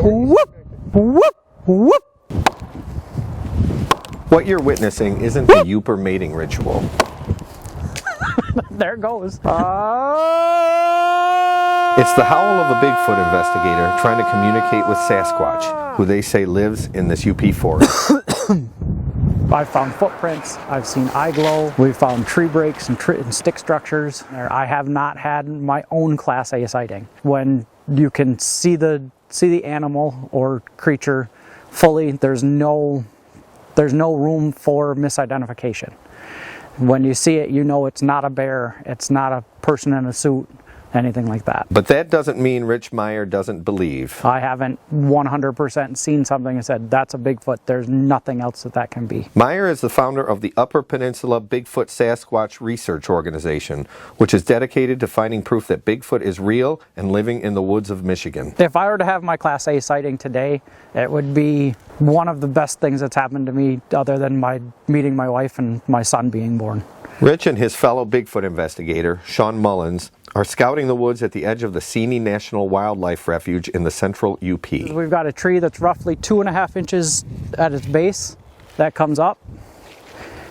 Whoop, whoop, whoop. What you're witnessing isn't the Upper mating ritual. There it goes. It's the howl of a Bigfoot investigator trying to communicate with Sasquatch, who they say lives in this UP forest. I've found footprints, I've seen eye glow, we've found tree breaks and stick structures. I have not had my own Class A sighting. When you can see the animal or creature fully, there's no room for misidentification. When you see it, you know it's not a bear, it's not a person in a suit, anything like that. But that doesn't mean Rich Meyer doesn't believe. I haven't 100% seen something and said, that's a Bigfoot. There's nothing else that can be. Meyer is the founder of the Upper Peninsula Bigfoot Sasquatch Research Organization, which is dedicated to finding proof that Bigfoot is real and living in the woods of Michigan. If I were to have my Class A sighting today, it would be one of the best things that's happened to me other than meeting my wife and my son being born. Rich and his fellow Bigfoot investigator, Sean Mullins, are scouting the woods at the edge of the Seney National Wildlife Refuge in the central UP. We've got a tree that's roughly 2.5 inches at its base that comes up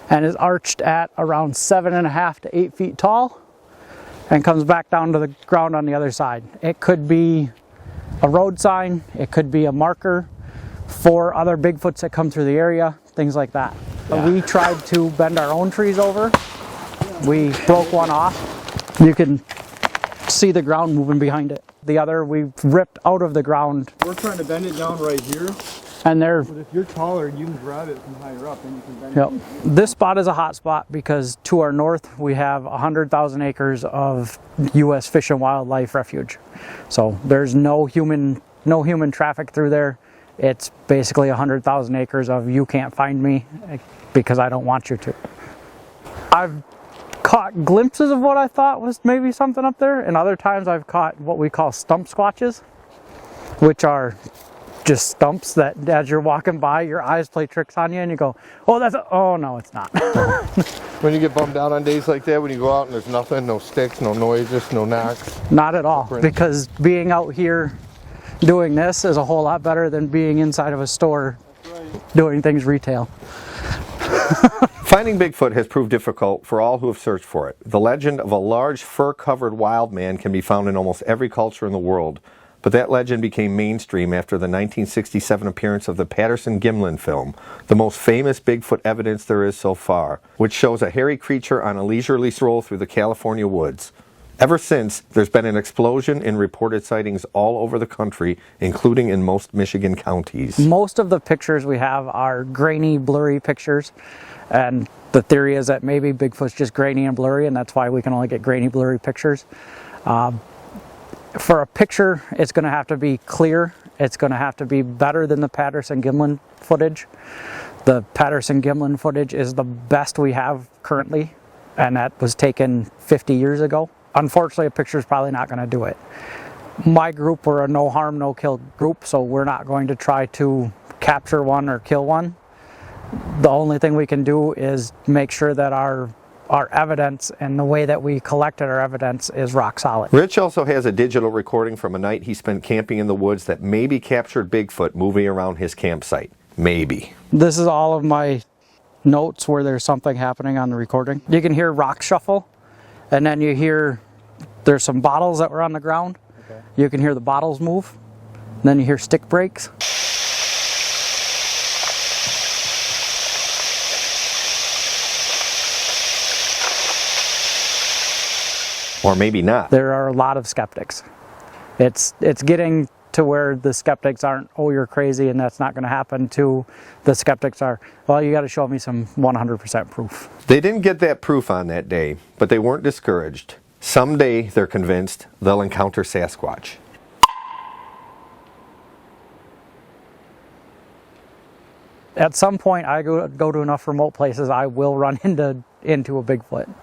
and is arched at around 7.5 to 8 feet tall and comes back down to the ground on the other side. It could be a road sign, it could be a marker for other Bigfoots that come through the area, things like that. Yeah. We tried to bend our own trees over. We broke one off. You can see the ground moving behind it. The other we've ripped out of the ground. We're trying to bend it down right here. And but if you're taller, you can grab it from higher up and you can bend it. This spot is a hot spot because to our north we have 100,000 acres of U.S. Fish and Wildlife Refuge. So there's no human traffic through there. It's basically 100,000 acres of you can't find me because I don't want you to. I've caught glimpses of what I thought was maybe something up there, and other times I've caught what we call stump squatches, which are just stumps that as you're walking by, your eyes play tricks on you and you go, oh, oh no, it's not. When you get bummed out on days like that, when you go out and there's nothing, no sticks, no noises, no knocks? Not at all, because being out here doing this is a whole lot better than being inside of a store doing things retail. Finding Bigfoot has proved difficult for all who have searched for it. The legend of a large fur-covered wild man can be found in almost every culture in the world, but that legend became mainstream after the 1967 appearance of the Patterson-Gimlin film, the most famous Bigfoot evidence there is so far, which shows a hairy creature on a leisurely stroll through the California woods. Ever since, there's been an explosion in reported sightings all over the country, including in most Michigan counties. Most of the pictures we have are grainy, blurry pictures, and the theory is that maybe Bigfoot's just grainy and blurry, and that's why we can only get grainy, blurry pictures. For a picture, it's going to have to be clear. It's going to have to be better than the Patterson-Gimlin footage. The Patterson-Gimlin footage is the best we have currently, and that was taken 50 years ago. Unfortunately, a picture is probably not going to do it. My group, we're a no harm, no kill group, so we're not going to try to capture one or kill one. The only thing we can do is make sure that our evidence and the way that we collected our evidence is rock solid. Rich also has a digital recording from a night he spent camping in the woods that maybe captured Bigfoot moving around his campsite. Maybe. This is all of my notes where there's something happening on the recording. You can hear rock shuffle, and then you hear there's some bottles that were on the ground. Okay. You can hear the bottles move, and then you hear stick breaks. Or maybe not. There are a lot of skeptics. It's getting to where the skeptics aren't, oh, you're crazy and that's not going to happen, to the skeptics are, well, you got to show me some 100% proof. They didn't get that proof on that day, but they weren't discouraged. Someday, they're convinced, they'll encounter Sasquatch. At some point, I go to enough remote places, I will run into a Bigfoot.